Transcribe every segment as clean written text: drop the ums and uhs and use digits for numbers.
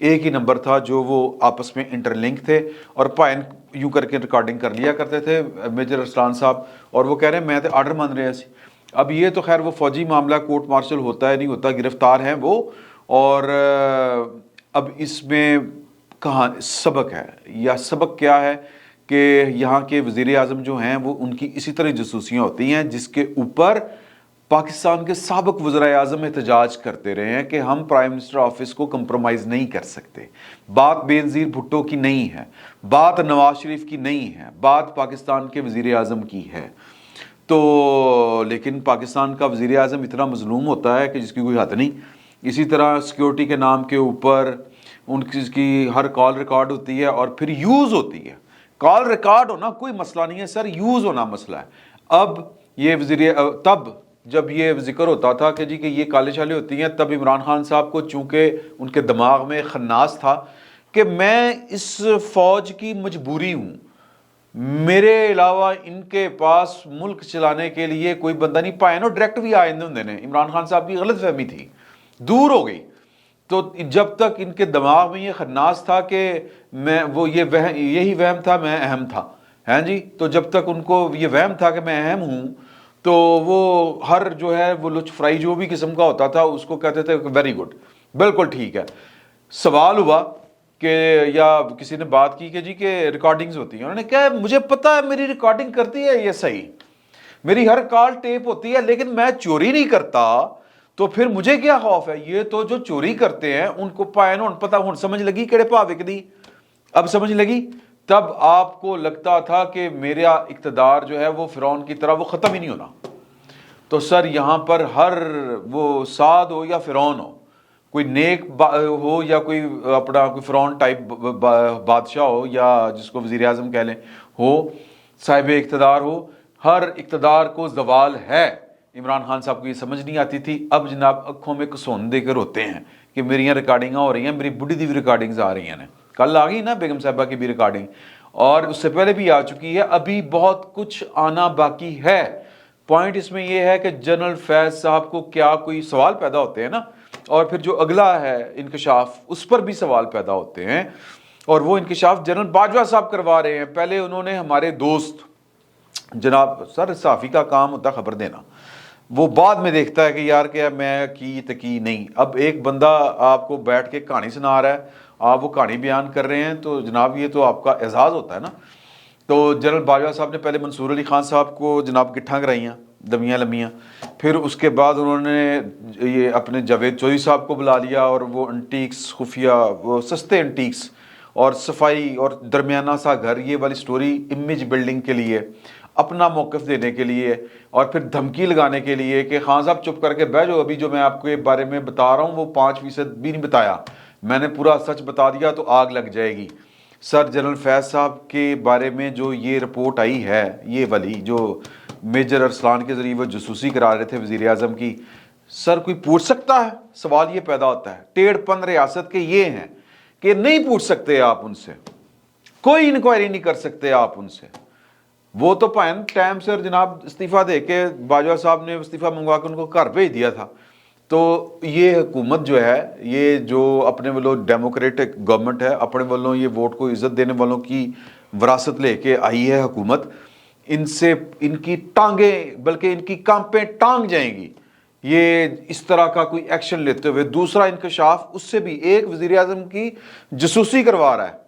ایک ہی نمبر تھا جو وہ آپس میں انٹر لنک تھے، اور پائن یوں کر کے ریکارڈنگ کر لیا کرتے تھے میجر ارسلان صاحب، اور وہ کہہ رہے ہیں میں تو آرڈر مان رہے سی۔ اب یہ تو خیر وہ فوجی معاملہ، کورٹ مارشل ہوتا ہے نہیں ہوتا، گرفتار ہیں وہ، اور اب اس میں کہاں سبق ہے، یا سبق کیا ہے کہ یہاں کے وزیر اعظم جو ہیں وہ ان کی اسی طرح جاسوسیاں ہوتی ہیں، جس کے اوپر پاکستان کے سابق وزراء اعظم احتجاج کرتے رہے ہیں کہ ہم پرائم منسٹر آفس کو کمپرومائز نہیں کر سکتے۔ بات بے نظیر بھٹو کی نہیں ہے، بات نواز شریف کی نہیں ہے، بات پاکستان کے وزیر اعظم کی ہے۔ تو لیکن پاکستان کا وزیر اعظم اتنا مظلوم ہوتا ہے کہ جس کی کوئی حد نہیں۔ اسی طرح سیکیورٹی کے نام کے اوپر ان کی ہر کال ریکارڈ ہوتی ہے اور پھر یوز ہوتی ہے۔ کال ریکارڈ ہونا کوئی مسئلہ نہیں ہے سر، یوز ہونا مسئلہ ہے۔ اب یہ تب جب یہ ذکر ہوتا تھا کہ جی کہ یہ کالے شالے ہوتی ہیں، تب عمران خان صاحب کو چونکہ ان کے دماغ میں خناس تھا کہ میں اس فوج کی مجبوری ہوں، میرے علاوہ ان کے پاس ملک چلانے کے لیے کوئی بندہ نہیں پائے نا، ڈائریکٹ بھی آئے ہوں نے۔ عمران خان صاحب کی غلط فہمی تھی، دور ہو گئی۔ تو جب تک ان کے دماغ میں یہ خناس تھا کہ میں وہ یہی وہم تھا میں اہم تھا، ہیں جی، تو جب تک ان کو یہ وہم تھا کہ میں اہم ہوں، تو وہ ہر جو ہے وہ لچ فرائی جو بھی قسم کا ہوتا تھا اس کو کہتے تھے ویری گڈ، بالکل ٹھیک ہے۔ سوال ہوا کہ یا کسی نے بات کی کہ جی کہ ریکارڈنگز ہوتی ہیں، انہوں نے کہا مجھے پتا ہے میری ریکارڈنگ کرتی ہے یہ صحیح، میری ہر کال ٹیپ ہوتی ہے، لیکن میں چوری نہیں کرتا، تو پھر مجھے کیا خوف ہے؟ یہ تو جو چوری کرتے ہیں ان کو پائے نا پتا، ہوں سمجھ لگی کہڑے پا وک دی، اب سمجھ لگی۔ تب آپ کو لگتا تھا کہ میرا اقتدار جو ہے وہ فرعون کی طرح وہ ختم ہی نہیں ہونا۔ تو سر یہاں پر ہر وہ سعد ہو یا فرعون ہو، کوئی نیک ہو یا کوئی اپنا کوئی فرعون ٹائپ بادشاہ ہو، یا جس کو وزیر اعظم کہہ لیں ہو، صاحب اقتدار ہو، ہر اقتدار کو زوال ہے۔ عمران خان صاحب کو یہ سمجھ نہیں آتی تھی۔ اب جناب اکھوں میں کسون دے کر ہوتے ہیں کہ میری یہاں ریکارڈنگاں ہو رہی ہیں، میری بڈھی دی بھی ریکارڈنگز آ رہی ہیں، کل آ گئی نا بیگم صاحبہ کی بھی ریکارڈنگ، اور اس سے پہلے بھی آ چکی ہے، ابھی بہت کچھ آنا باقی ہے۔ پوائنٹ اس میں یہ ہے کہ جنرل فیض صاحب کو کیا کوئی سوال پیدا ہوتے ہیں نا، اور پھر جو اگلا ہے انکشاف اس پر بھی سوال پیدا ہوتے ہیں، اور وہ انکشاف جنرل باجوہ صاحب کروا رہے ہیں۔ پہلے انہوں نے ہمارے دوست جناب سر صحافی کا کام ہوتا خبر دینا، وہ بعد میں دیکھتا ہے کہ یار کیا میں کی تکی نہیں۔ اب ایک بندہ آپ کو بیٹھ کے کہانی سنا رہا ہے، آپ وہ کہانی بیان کر رہے ہیں، تو جناب یہ تو آپ کا اعزاز ہوتا ہے نا۔ تو جنرل باجوہ صاحب نے پہلے منصور علی خان صاحب کو جناب گٹھاں کرائیاں دمیاں لمیاں، پھر اس کے بعد انہوں نے یہ اپنے جاوید چودھری صاحب کو بلا لیا، اور وہ انٹیکس خفیہ، وہ سستے انٹیکس اور صفائی اور درمیانہ سا گھر، یہ والی سٹوری امیج بلڈنگ کے لیے، اپنا موقف دینے کے لیے، اور پھر دھمکی لگانے کے لیے کہ خان صاحب چپ کر کے بیٹھ جاؤ، ابھی جو میں آپ کے بارے میں بتا رہا ہوں وہ 5% بھی نہیں بتایا، میں نے پورا سچ بتا دیا تو آگ لگ جائے گی۔ سر جنرل فیض صاحب کے بارے میں جو یہ رپورٹ آئی ہے، یہ والی جو میجر ارسلان کے ذریعے وہ جاسوسی کرا رہے تھے وزیر اعظم کی، سر کوئی پوچھ سکتا ہے؟ سوال یہ پیدا ہوتا ہے۔ ٹیڑھ پن ریاست کے یہ ہیں کہ نہیں پوچھ سکتے آپ ان سے، کوئی انکوائری نہیں کر سکتے آپ ان سے۔ وہ تو پہن ٹائم سر جناب استعفیٰ دے کے باجوہ صاحب نے استعفیٰ منگوا کے ان کو گھر بھیج دیا تھا۔ تو یہ حکومت جو ہے، یہ جو اپنے والوں ڈیموکریٹک گورنمنٹ ہے، اپنے والوں یہ ووٹ کو عزت دینے والوں کی وراثت لے کے آئی ہے حکومت، ان سے ان کی ٹانگیں بلکہ ان کی کانپیں ٹانگ جائیں گی یہ اس طرح کا کوئی ایکشن لیتے ہوئے۔ دوسرا انکشاف اس سے بھی ایک وزیر اعظم کی جاسوسی کروا رہا ہے،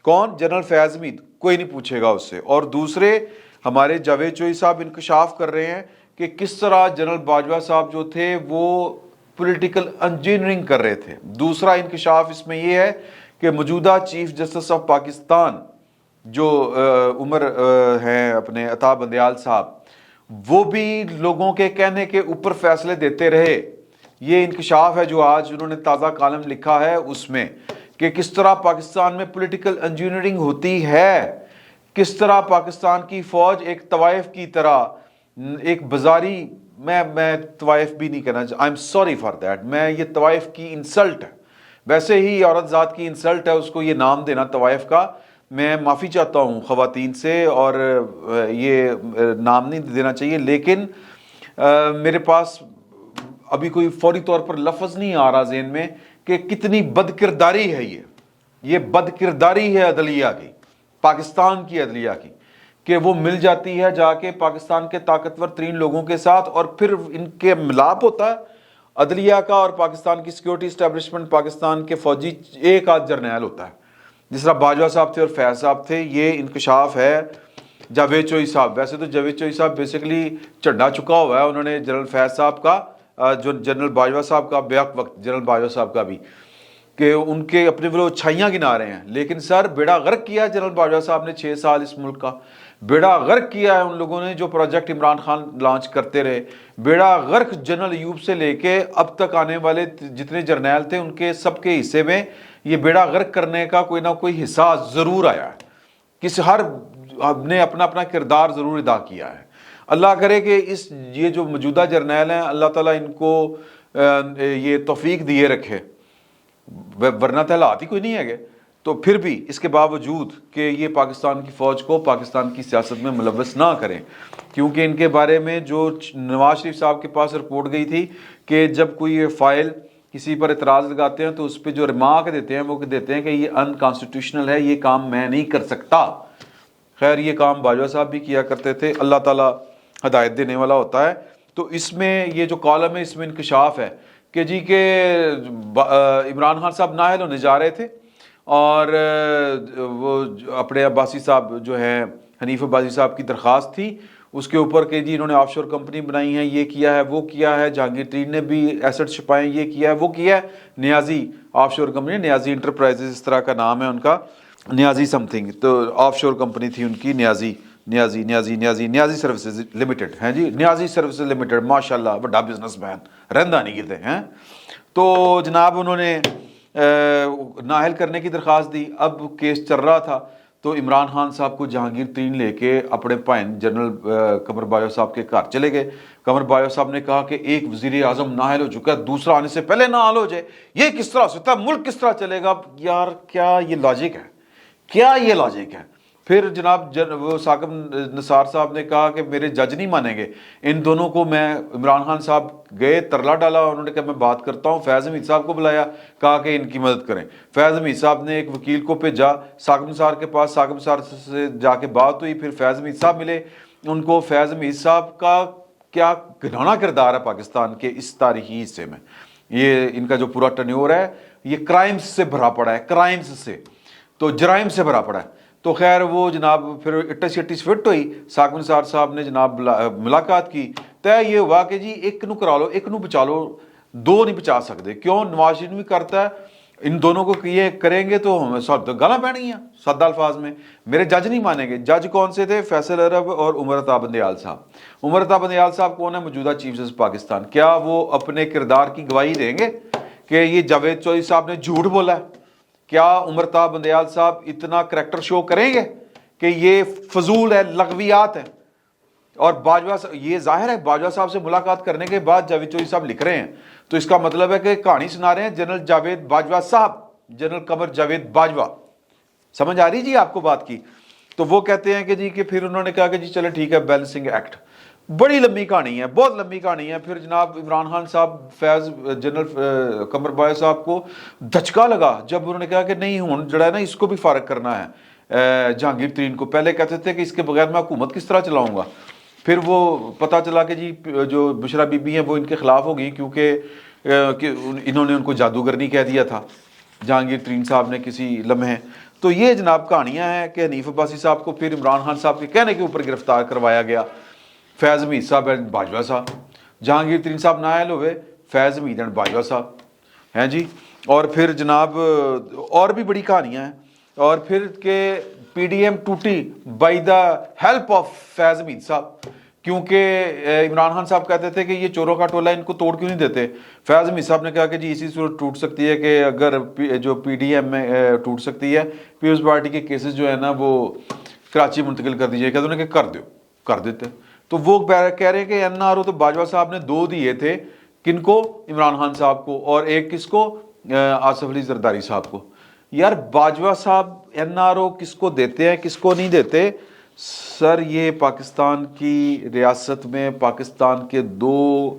کون؟ جنرل فیض حمید، کوئی نہیں پوچھے گا اس سے۔ اور دوسرے ہمارے جاوید چودھری صاحب انکشاف کر رہے ہیں کہ کس طرح جنرل باجوہ صاحب جو تھے وہ پولیٹیکل انجینئرنگ کر رہے تھے۔ دوسرا انکشاف اس میں یہ ہے کہ موجودہ چیف جسٹس آف پاکستان جو عمر ہیں اپنے عطا بندیال صاحب، وہ بھی لوگوں کے کہنے کے اوپر فیصلے دیتے رہے۔ یہ انکشاف ہے جو آج انہوں نے تازہ کالم لکھا ہے اس میں، کہ کس طرح پاکستان میں پولیٹیکل انجینئرنگ ہوتی ہے، کس طرح پاکستان کی فوج ایک طوائف کی طرح ایک بازاری، میں طوائف بھی نہیں کہنا چاہتا، I am sorry for that, میں یہ طوائف کی انسلٹ ہے، ویسے ہی عورت ذات کی انسلٹ ہے اس کو یہ نام دینا طوائف کا، میں معافی چاہتا ہوں خواتین سے، اور یہ نام نہیں دینا چاہیے، لیکن میرے پاس ابھی کوئی فوری طور پر لفظ نہیں آ رہا ذہن میں کہ کتنی بد کرداری ہے یہ بد کرداری ہے عدلیہ کی، پاکستان کی عدلیہ کی، کہ وہ مل جاتی ہے جا کے پاکستان کے طاقتور ترین لوگوں کے ساتھ، اور پھر ان کے ملاپ ہوتا ہے عدلیہ کا اور پاکستان کی سیکیورٹی اسٹیبلشمنٹ، پاکستان کے فوجی ایک آدھ جرنیل ہوتا ہے، جس طرح باجوہ صاحب تھے اور فیض صاحب تھے۔ یہ انکشاف ہے جاوید چوئی صاحب، ویسے تو جاوید چوئی صاحب بیسیکلی چڈا چکا ہوا ہے، انہوں نے جنرل فیض صاحب کا جو جنرل باجوہ صاحب کا بیک وقت جنرل باجوہ صاحب کا بھی، کہ ان کے اپنے وہ چھائیاں گنا رہے ہیں، لیکن سر بیڑا غرق کیا جنرل باجوہ صاحب نے 6 سال اس ملک کا، بیڑا غرق کیا ہے ان لوگوں نے جو پروجیکٹ عمران خان لانچ کرتے رہے، بیڑا غرق جنرل ایوب سے لے کے اب تک آنے والے جتنے جرنیل تھے ان کے سب کے حصے میں یہ بیڑا غرق کرنے کا کوئی نہ کوئی حصہ ضرور آیا ہے، کسی ہر نے اپنا اپنا کردار ضرور ادا کیا ہے۔ اللہ کرے کہ یہ جو موجودہ جرنیل ہیں اللہ تعالیٰ ان کو یہ توفیق دیے رکھے، ورنہ تو حالات ہی کوئی نہیں ہے گے۔ تو پھر بھی اس کے باوجود کہ یہ پاکستان کی فوج کو پاکستان کی سیاست میں ملوث نہ کریں، کیونکہ ان کے بارے میں جو نواز شریف صاحب کے پاس رپورٹ گئی تھی کہ جب کوئی یہ فائل کسی پر اعتراض لگاتے ہیں تو اس پہ جو ریمارک دیتے ہیں وہ دیتے ہیں کہ یہ انکانسٹیٹیوشنل ہے، یہ کام میں نہیں کر سکتا۔ خیر یہ کام باجوہ صاحب بھی کیا کرتے تھے، اللہ تعالیٰ ہدایت دینے والا ہوتا ہے۔ تو اس میں یہ جو کالم ہے اس میں انکشاف ہے کہ جی کہ عمران خان صاحب نااہل ہونے جا رہے تھے، اور وہ اپنے عباسی صاحب جو ہیں حنیف عباسی صاحب کی درخواست تھی اس کے اوپر کہ جی انہوں نے آف شور کمپنی بنائی ہے، یہ کیا ہے وہ کیا ہے، جہانگیر ترین نے بھی ایسٹ چھپائے، یہ کیا ہے وہ کیا ہے، نیازی آف شور کمپنی، نیازی انٹرپرائزز اس طرح کا نام ہے ان کا، نیازی سم تھنگ، تو آف شور کمپنی تھی ان کی نیازی سروسز لمیٹڈ ہیں جی، نیازی سروسز لمیٹڈ، ماشاء اللہ بڑا بزنس مین رہندہ نہیں کہتے ہیں۔ تو جناب انہوں نے نااہل کرنے کی درخواست دی، اب کیس چل رہا تھا تو عمران خان صاحب کو جہانگیر ترین لے کے اپنے پائن جنرل قمر باجوہ صاحب کے گھر چلے گئے۔ قمر باجوہ صاحب نے کہا کہ ایک وزیر اعظم نااہل ہو چکا ہے، دوسرا آنے سے پہلے نااہل ہو جائے، یہ کس طرح سے ہوتا ہے، ملک کس طرح چلے گا؟ یار کیا یہ لاجک ہے، کیا یہ لاجک ہے؟ پھر جناب وہ ثاقب نثار صاحب نے کہا کہ میرے جج نہیں مانیں گے ان دونوں کو۔ میں عمران خان صاحب گئے، ترلا ڈالا، انہوں نے کہا میں بات کرتا ہوں، فیض حمید صاحب کو بلایا، کہا کہ ان کی مدد کریں۔ فیض حمید صاحب نے ایک وکیل کو بھیجا ثاقب نثار کے پاس، ثاقب نثار سے جا کے بات ہوئی، پھر فیض حمید صاحب ملے ان کو۔ فیض حمید صاحب کا کیا گھناؤنا کردار ہے پاکستان کے اس تاریخی حصے میں، یہ ان کا جو پورا ٹنیور ہے یہ کرائمز سے بھرا پڑا ہے، کرائمز سے، تو جرائم سے بھرا پڑا ہے۔ تو خیر وہ جناب پھر اٹس فٹ ہوئی، ثاقب نثار صاحب نے جناب ملاقات کی، طے یہ ہوا کہ جی ایک نو کرا لو، ایک نو بچا لو، دو نہیں بچا سکتے۔ کیوں؟ نواز شریف بھی کرتا ہے، ان دونوں کو یہ کریں گے تو ہمیں گالاں پڑیں گی سادہ الفاظ میں، میرے جج نہیں مانیں گے۔ جج کون سے تھے؟ فیصل عرب اور عمر عطا بندیال صاحب۔ عمر عطا بندیال صاحب کون ہے؟ موجودہ چیف جسٹس پاکستان۔ کیا وہ اپنے کردار کی گواہی دیں گے کہ یہ جاوید چوئی صاحب نے جھوٹ بولا ہے؟ کیا عمر عطا بندیال صاحب اتنا کریکٹر شو کریں گے کہ یہ فضول ہے، لغویات ہیں؟ اور باجوہ یہ ظاہر ہے باجوہ صاحب سے ملاقات کرنے کے بعد جاوید چوئی صاحب لکھ رہے ہیں تو اس کا مطلب ہے کہ کہانی سنا رہے ہیں جنرل جاوید باجوہ صاحب، جنرل قمر جاوید باجوہ۔ سمجھ آ رہی جی آپ کو بات کی؟ تو وہ کہتے ہیں کہ جی کہ پھر انہوں نے کہا کہ جی چلے ٹھیک ہے، بیلنسنگ ایکٹ، بڑی لمبی کہانی ہے، بہت لمبی کہانی ہے۔ پھر جناب عمران خان صاحب فیض جنرل قمر باجوہ صاحب کو دھچکا لگا جب انہوں نے کہا کہ نہیں ہوں جڑا ہے نا اس کو بھی فارغ کرنا ہے جہانگیر ترین کو۔ پہلے کہتے تھے کہ اس کے بغیر میں حکومت کس طرح چلاؤں گا، پھر وہ پتہ چلا کہ جی جو بشرا بی بی ہیں وہ ان کے خلاف ہو گئی کیونکہ انہوں نے ان کو جادوگرنی کہہ دیا تھا جہانگیر ترین صاحب نے کسی لمحے۔ تو یہ جناب کہانیاں ہیں کہ حنیف عباسی صاحب کو پھر عمران خان صاحب کے کہنے کے اوپر گرفتار کروایا گیا، فیض حمید صاحب اینڈ باجوہ صاحب، جہانگیر ترین صاحب نااہل ہوئے، فیض حمید اینڈ باجوہ صاحب ہیں جی۔ اور پھر جناب اور بھی بڑی کہانیاں ہیں، اور پھر کہ پی ڈی ایم ٹوٹی بائی دا ہیلپ آف فیض حمید صاحب، کیونکہ عمران خان صاحب کہتے تھے کہ یہ چوروں کا ٹولہ ان کو توڑ کیوں نہیں دیتے۔ فیض حمید صاحب نے کہا کہ جی اسی صورت ٹوٹ سکتی ہے کہ اگر جو پی ڈی ایم میں ٹوٹ سکتی ہے، پیپلز پارٹی کے کیسز جو ہے نا وہ کراچی منتقل کر دیجیے، کہتے ہیں کہ کر دیتے۔ تو وہ کہہ رہے ہیں کہ این آر او تو باجوہ صاحب نے 2 دیے تھے، کن کو؟ عمران خان صاحب کو، اور ایک کس کو؟ آصف علی زرداری صاحب کو۔ یار باجوہ صاحب این آر او کس کو دیتے ہیں کس کو نہیں دیتے؟ سر یہ پاکستان کی ریاست میں پاکستان کے 2